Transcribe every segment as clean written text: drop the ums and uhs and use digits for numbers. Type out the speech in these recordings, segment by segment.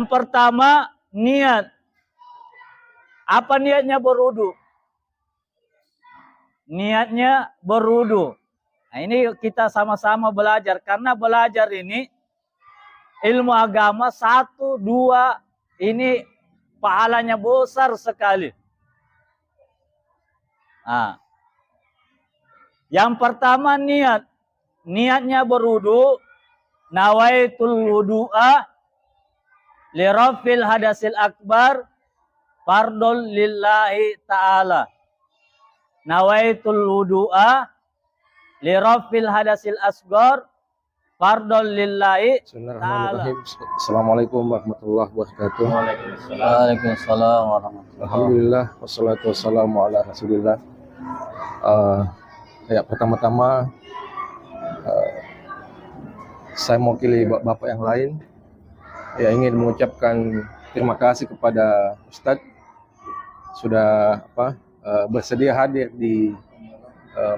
Yang pertama, niat. Apa niatnya berwudu? Niatnya berwudu. Nah, ini kita sama-sama belajar. Karena belajar ini, ilmu agama 1, 2, ini pahalanya besar sekali. Nah, yang pertama niat. Niatnya berwudu. Nawaitul wudu'a lirafil hadasil akbar fardul lillahi ta'ala. Nawaitul wudu'a lirafil hadasil asgar fardul lillahi ta'ala. Assalamualaikum warahmatullahi wabarakatuh. Waalaikumsalam warahmatullahi wabarakatuh. Alhamdulillah wassalatu wassalamu ala rasulillah. Ya, pertama-tama saya mewakili bapak yang lain ya ingin mengucapkan terima kasih kepada Ustadz sudah bersedia hadir di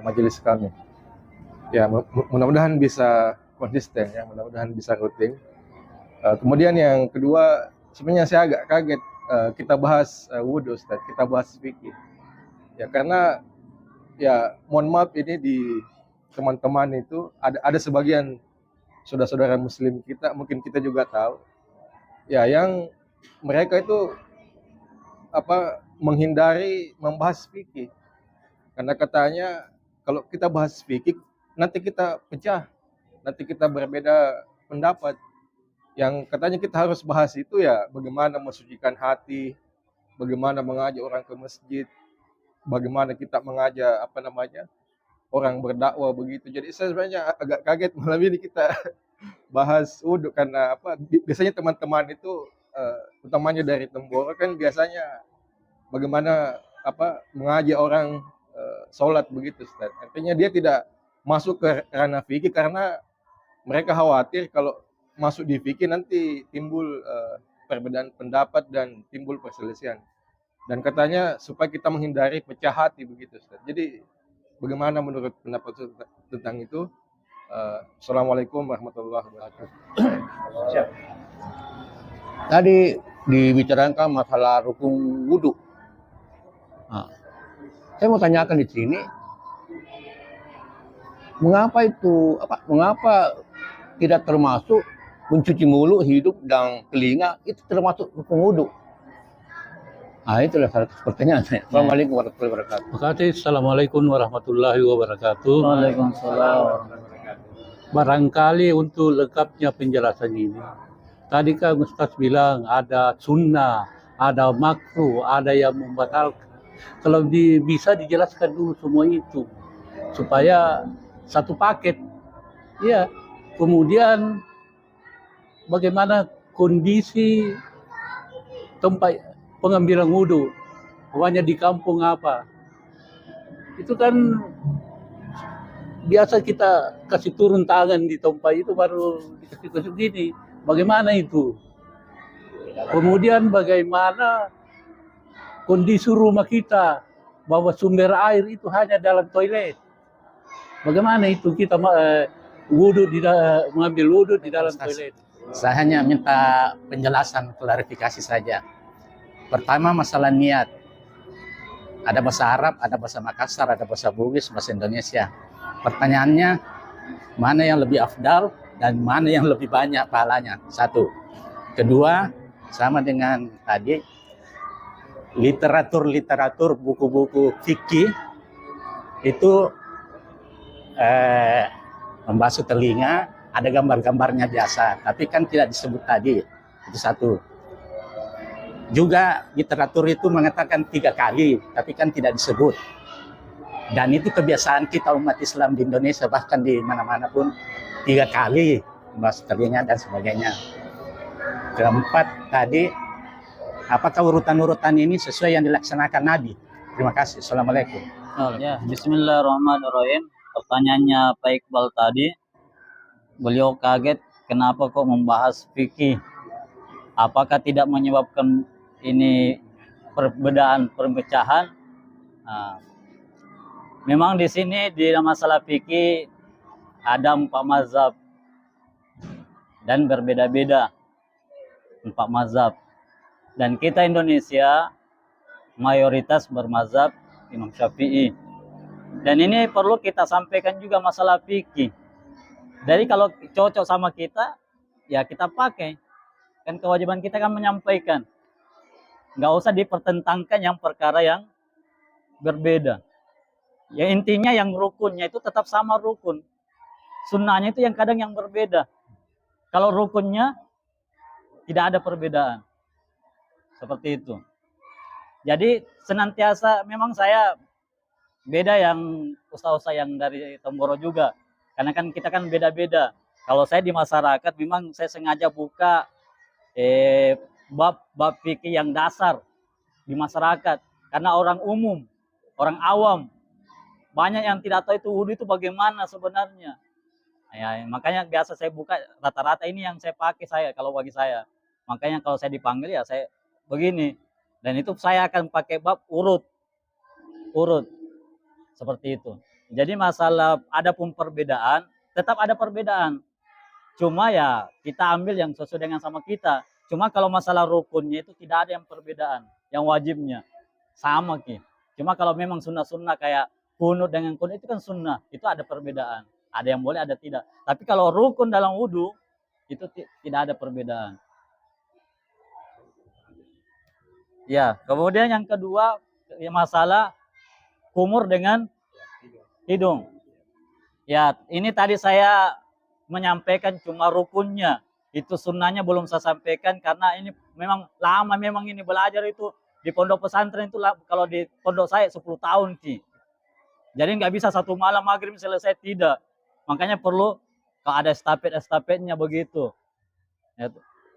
majelis kami. Ya, mudah-mudahan bisa konsisten ya, mudah-mudahan bisa rutin. Kemudian yang kedua, sebenarnya saya agak kaget kita bahas wudu, Ustadz, kita bahas fikih. Ya karena ya mohon maaf ini di teman-teman itu ada sebagian saudara-saudara muslim kita, mungkin kita juga tahu ya yang mereka itu menghindari membahas fikih karena katanya kalau kita bahas fikih nanti kita pecah, nanti kita berbeda pendapat. Yang katanya kita harus bahas itu ya bagaimana mensucikan hati, bagaimana mengajak orang ke masjid, bagaimana kita mengajak orang berdakwah begitu. Jadi saya sebenarnya agak kaget malam ini kita bahas wudu karena biasanya teman-teman itu utamanya dari Temboro kan biasanya bagaimana mengajak orang sholat begitu, Ustaz. Artinya dia tidak masuk ke ranah fikih karena mereka khawatir kalau masuk di fikih nanti timbul perbedaan pendapat dan timbul perselisihan. Dan katanya supaya kita menghindari pecah hati begitu, Ustaz. Jadi bagaimana menurut pendapat tentang itu? Assalamualaikum warahmatullahi wabarakatuh. Tadi dibicarakan masalah rukun wudhu. Nah, saya mau tanyakan di sini, mengapa tidak termasuk mencuci mulut, hidung, dan telinga itu termasuk rukun wudhu? Nah, itulah salah satu pertanyaan saya. Assalamualaikum warahmatullahi wabarakatuh. Assalamualaikum warahmatullahi wabarakatuh. Waalaikumsalam. Barangkali untuk lengkapnya penjelasan ini, tadi kan Ustaz bilang ada sunnah, ada makruh, ada yang membatalkan. Kalau bisa dijelaskan dulu semua itu supaya satu paket. Ya, kemudian bagaimana kondisi tempat pengambilan wudhu, pokoknya di kampung apa, itu kan biasa kita kasih turun tangan di tempat itu baru dikasih gini. Bagaimana itu? Kemudian bagaimana kondisi rumah kita bahwa sumber air itu hanya dalam toilet. Bagaimana itu kita mengambil wudhu di dalam toilet? Saya hanya minta penjelasan, klarifikasi saja. Pertama masalah niat. Ada bahasa Arab, ada bahasa Makassar, ada bahasa Bugis, bahasa Indonesia. Pertanyaannya, mana yang lebih afdal dan mana yang lebih banyak pahalanya? Satu. Kedua, sama dengan tadi, literatur buku-buku fikih itu membasuh telinga, ada gambar-gambarnya biasa, tapi kan tidak disebut tadi. Itu satu. Juga literatur itu mengatakan 3 kali, tapi kan tidak disebut. Dan itu kebiasaan kita umat Islam di Indonesia, bahkan di mana-mana pun 3 kali membasuh telinga dan sebagainya. Keempat tadi, apakah urutan-urutan ini sesuai yang dilaksanakan Nabi? Terima kasih. Assalamualaikum. Ya, bismillahirrahmanirrahim. Pertanyaannya Pak Iqbal tadi, beliau kaget kenapa kok membahas fikih. Apakah tidak menyebabkan ini perbedaan perpecahan? Nah, memang di sini di masalah fikih ada 4 mazhab dan berbeda-beda. 4 mazhab. Dan kita Indonesia mayoritas bermazhab Imam Syafi'i. Dan ini perlu kita sampaikan juga masalah fikih. Jadi kalau cocok sama kita, ya kita pakai. Kan kewajiban kita kan menyampaikan. Nggak usah dipertentangkan yang perkara yang berbeda. Ya intinya yang rukunnya itu tetap sama rukun. Sunnahnya itu yang kadang yang berbeda. Kalau rukunnya tidak ada perbedaan. Seperti itu. Jadi senantiasa memang saya beda yang ustaz-ustaz yang dari Tomboro juga. Karena kan kita kan beda-beda. Kalau saya di masyarakat memang saya sengaja buka bab fikih yang dasar di masyarakat. Karena orang umum, orang awam, banyak yang tidak tahu itu wudhu itu bagaimana sebenarnya. Ya, makanya biasa saya buka rata-rata ini yang saya pakai kalau bagi saya. Makanya kalau saya dipanggil ya saya begini. Dan itu saya akan pakai bab urut. Seperti itu. Jadi masalah adapun perbedaan, tetap ada perbedaan. Cuma ya kita ambil yang sesuai dengan sama kita. Cuma kalau masalah rukunnya itu tidak ada yang perbedaan. Yang wajibnya sama Ki. Cuma kalau memang sunnah-sunnah kayak kunut dengan kunut itu kan sunnah. Itu ada perbedaan. Ada yang boleh, ada tidak. Tapi kalau rukun dalam wudhu itu tidak ada perbedaan. Ya, kemudian yang kedua masalah kumur dengan hidung. Ya, ini tadi saya menyampaikan cuma rukunnya. Itu sunnahnya belum saya sampaikan karena ini memang lama memang ini belajar itu di pondok pesantren itu kalau di pondok saya 10 tahun Ki. Jadi nggak bisa satu malam maghrib selesai, tidak. Makanya perlu kalau ada estafetnya begitu.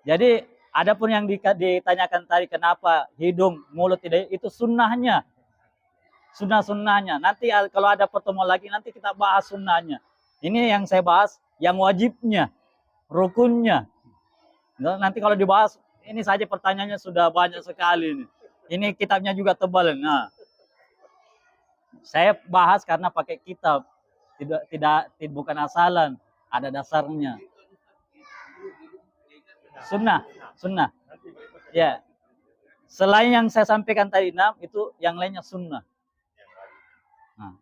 Jadi adapun yang ditanyakan tadi kenapa hidung, mulut tidak, itu sunnahnya. Sunnahnya. Nanti kalau ada pertemuan lagi nanti kita bahas sunnahnya. Ini yang saya bahas yang wajibnya, rukunnya. Nanti kalau dibahas ini saja pertanyaannya sudah banyak sekali nih. Ini kitabnya juga tebal. Nah, saya bahas karena pakai kitab, bukan asalan, ada dasarnya. Sunnah. Ya. Selain yang saya sampaikan tadi 6 itu yang lainnya sunnah. Nah,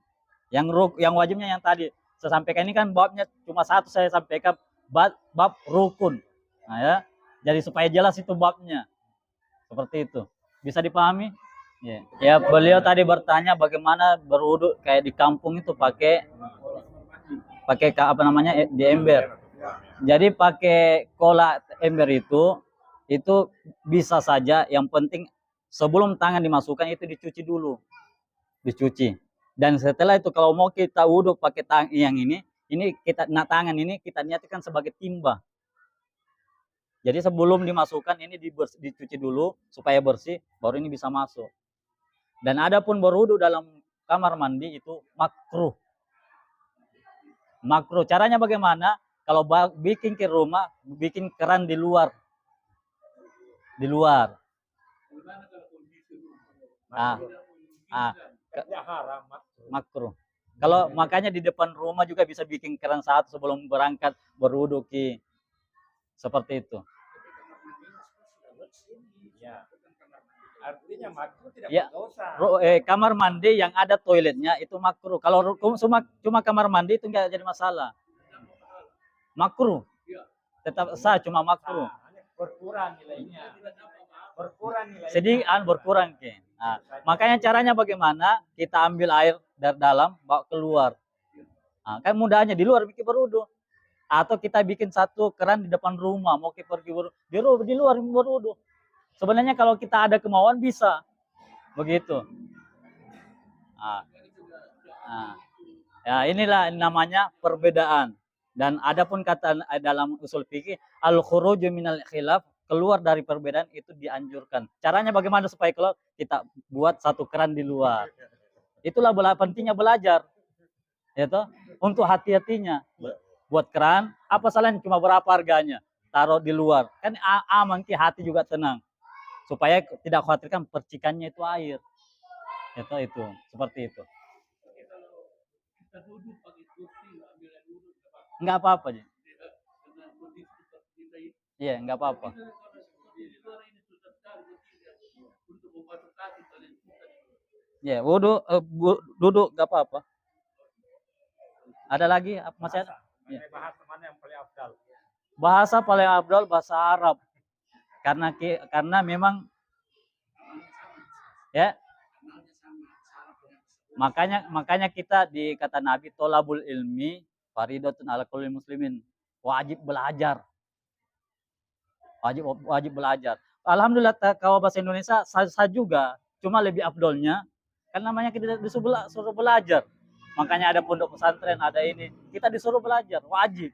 yang wajibnya yang tadi saya sampaikan ini kan babnya cuma satu saya sampaikan bab rukun. Nah ya, jadi supaya jelas itu babnya. Seperti itu. Bisa dipahami? Ya, beliau tadi bertanya bagaimana berwudu kayak di kampung itu pakai apa namanya di ember. Jadi pakai kola ember itu bisa saja, yang penting sebelum tangan dimasukkan itu dicuci dulu. Dan setelah itu kalau mau kita wudhu pakai tangan yang ini kita tangan ini kita niatkan sebagai timba. Jadi sebelum dimasukkan ini dicuci dulu supaya bersih, baru ini bisa masuk. Dan adapun berwudhu dalam kamar mandi itu makruh. Caranya bagaimana? Kalau bikin ke rumah, bikin keran di luar. Makruh. Kalau makanya di depan rumah juga bisa bikin keran satu sebelum berangkat berwudhu Ki. Seperti itu. Artinya makruh tidak berdosa. Kamar mandi yang ada toiletnya itu makruh. Kalau cuma kamar mandi itu enggak jadi masalah. Makruh. Tetap sah, cuma makruh. Berkurang nilainya. Sedikit berkurang Ki. Nah, makanya caranya bagaimana? Kita ambil air dari dalam, bawa keluar. Nah, kan mudahnya di luar bikin berwudhu. Atau kita bikin satu keran di depan rumah, mau kita pergi berwudhu, di luar berwudhu. Sebenarnya kalau kita ada kemauan bisa. Begitu. Ya inilah namanya perbedaan. Dan adapun kata dalam usul fikih, al-khuruju minal khilaf, keluar dari perbedaan itu dianjurkan. Caranya bagaimana supaya keluar? Kita buat satu keran di luar. Itulah pentingnya belajar. Itu untuk hati-hatinya. Buat keran, apa salahnya cuma berapa harganya? Taruh di luar. Kan aman Ki, hati juga tenang. Supaya tidak khawatirkan percikannya itu air. Itu seperti itu. Enggak apa-apa. Iya, enggak apa-apa. Ya, wudhu, duduk gak apa-apa. Ada lagi masih ada? Ya. Ini bahasa mana yang paling afdal? Bahasa paling abdul bahasa Arab. Karena memang ya makanya kita di kata Nabi tolabul ilmi faridatun ala kulli muslimin. Wajib belajar. Wajib belajar. Alhamdulillah kalau bahasa Indonesia saya juga, cuma lebih abdolnya kan namanya kita disuruh belajar. Makanya ada pondok pesantren, ada ini. Kita disuruh belajar, wajib.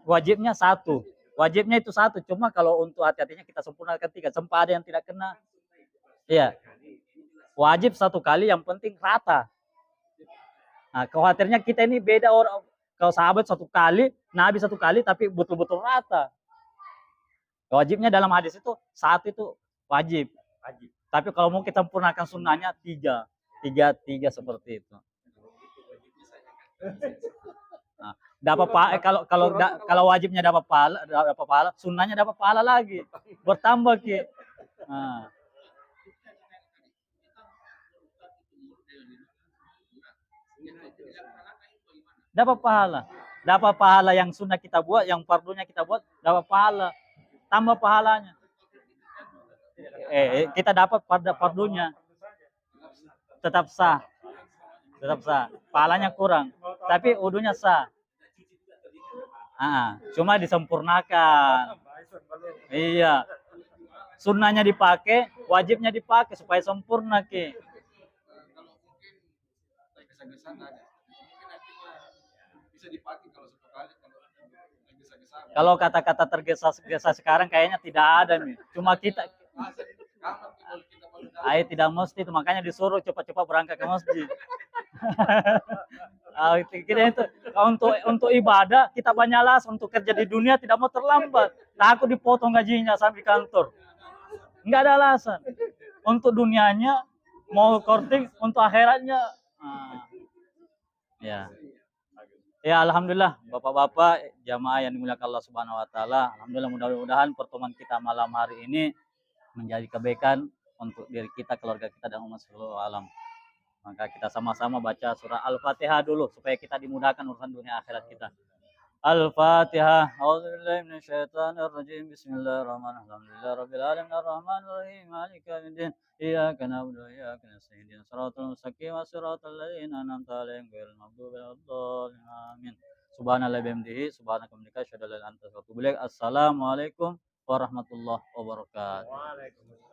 Wajibnya satu. Wajibnya itu satu. Cuma kalau untuk hati-hatinya kita sempurnakan 3. Sempat ada yang tidak kena. Iya. Wajib 1 kali, yang penting rata. Nah, khawatirnya kita ini beda orang. Kalau sahabat 1 kali, Nabi 1 kali, tapi betul-betul rata. Wajibnya dalam hadis itu 1 itu wajib. Tapi kalau mau kita sempurnakan sunnahnya 3 seperti itu. Nah, kalau wajibnya dapat pahala, sunnahnya dapat pahala lagi, bertambah ki. Nah. Dapat pahala yang sunnah kita buat, yang fardunya kita buat, dapat pahala, tambah pahalanya. Kita dapat pada fardunya, tetap sah, pahalanya kurang, tapi wudunya sah. Cuma disempurnakan. Iya, sunnahnya dipakai, wajibnya dipakai supaya sempurna ki. Kalau kata-kata tergesa-gesa sekarang kayaknya tidak ada nih. Cuma kita tidak mesti itu, makanya disuruh cepat-cepat berangkat ke masjid. Kita itu untuk ibadah kita banyak alasan, untuk kerja di dunia tidak mau terlambat. Takut dipotong gajinya sampai kantor. Enggak ada alasan. Untuk dunianya mau korting, untuk akhiratnya. Ya, alhamdulillah Bapak-bapak jamaah yang dimuliakan Allah Subhanahu wa taala. Alhamdulillah, mudah-mudahan pertemuan kita malam hari ini menjadi kebaikan untuk diri kita, keluarga kita, dan umat seluruh alam. Maka kita sama-sama baca surah Al-Fatihah dulu supaya kita dimudahkan urusan dunia akhirat kita. Al-Fatihah. A'udzubillahi minasyaitonir rajim. Bismillahirrahmanirrahim. Alhamdulillahirabbil alamin arrahmanir rahim maliki yaumiddin. Iyyaka na'budu wa iyyaka nasta'in. Ihdinas siratal mustaqim siratal ladzina an'amta 'alaihim ghairil maghdubi 'alaihim. Amin. Subhanallahi bihamdihi subhanaka wa bihamdika asyhadu an la ilaha illa anta astaghfiruka wa atubu ilaik. Assalamualaikum warahmatullahi wabarakatuh. Waalaikumsalam.